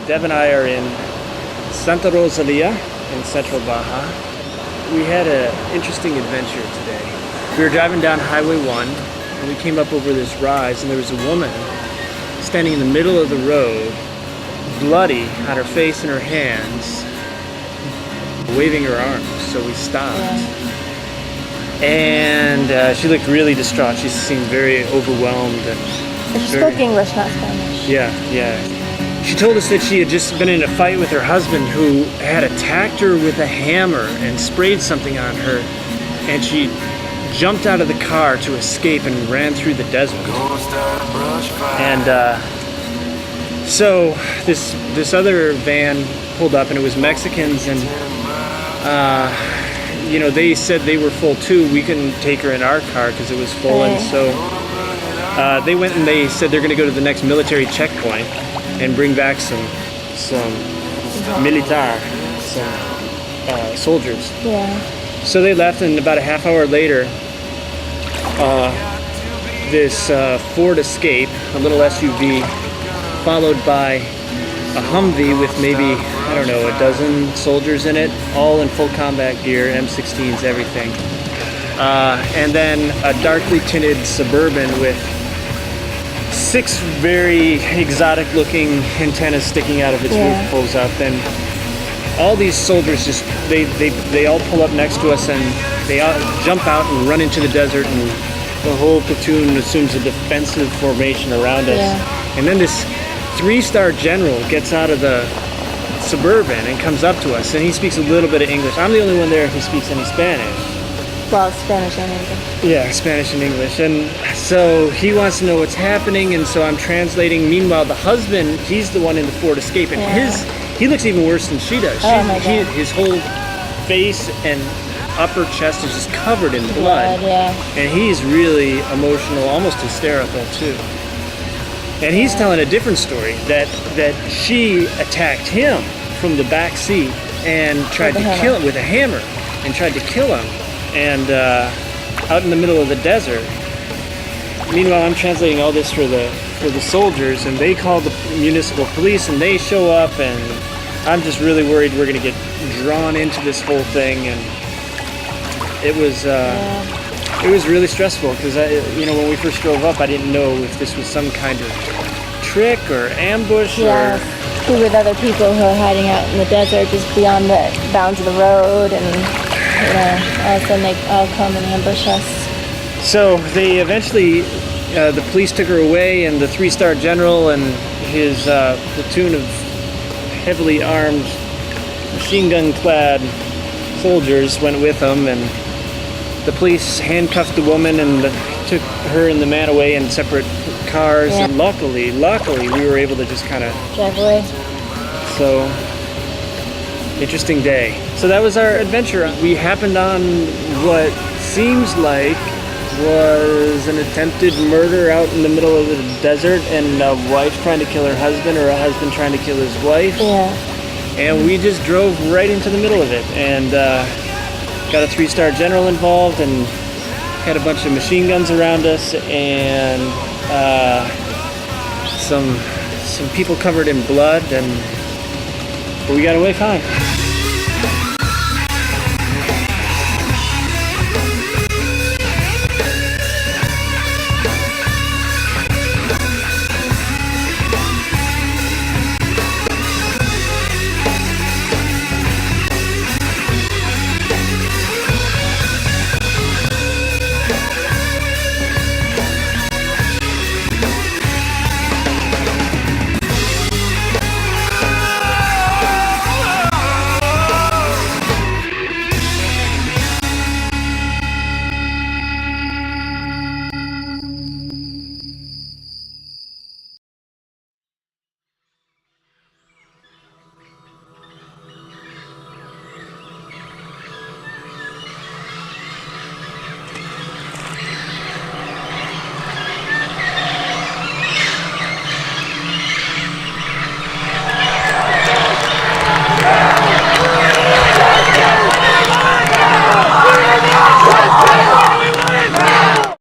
Deb and I are in Santa Rosalia in central Baja. We had an interesting adventure today. We were driving down Highway 1 and we came up over this rise, and there was a woman standing in the middle of the road, bloody on her face and her hands, waving her arms. So we stopped. And she looked really distraught. She seemed very overwhelmed. And she spoke English, not Spanish. Yeah. She told us that she had just been in a fight with her husband, who had attacked her with a hammer and sprayed something on her, and she jumped out of the car to escape and ran through the desert. And so this other van pulled up, and it was Mexicans, and they said they were full too. We couldn't take her in our car because it was full, and so they went and they said they're going to go to the next military checkpoint and bring back some militar, some soldiers. Yeah. So they left, and about a half hour later, this Ford Escape, a little SUV, followed by a Humvee with maybe, I don't know, a dozen soldiers in it, all in full combat gear, M16s, everything. And then a darkly tinted Suburban with 6 very exotic looking antennas sticking out of its roof pulls up, and all these soldiers just they all pull up next to us, and they all jump out and run into the desert, and the whole platoon assumes a defensive formation around us. And then this 3-star general gets out of the Suburban and comes up to us, and he speaks a little bit of English. I'm the only one there who speaks any Spanish. Well, Spanish and English. Yeah, Spanish and English. And so he wants to know what's happening, and so I'm translating. Meanwhile, the husband, he's the one in the Ford Escape, and he looks even worse than she does. His whole face and upper chest is just covered in blood. And he's really emotional, almost hysterical too. And he's telling a different story, that she attacked him from the back seat and tried to kill him with a hammer, and tried to kill him. And out in the middle of the desert. Meanwhile, I'm translating all this for the soldiers, and they call the municipal police, and they show up, and I'm just really worried we're going to get drawn into this whole thing. And it was really stressful because when we first drove up, I didn't know if this was some kind of trick or ambush or who with other people who are hiding out in the desert just beyond the bounds of the road, and all of a sudden they all come and ambush us. So they eventually, the police took her away, and the 3-star general and his platoon of heavily armed, machine gun clad soldiers went with them, and the police handcuffed the woman and took her and the man away in separate cars. And luckily we were able to just kind of drive away. So, interesting day. So that was our adventure. We happened on what seems like was an attempted murder out in the middle of the desert, and a wife trying to kill her husband, or a husband trying to kill his wife. And we just drove right into the middle of it, and got a 3-star general involved, and had a bunch of machine guns around us, and some people covered in blood, but we got away fine.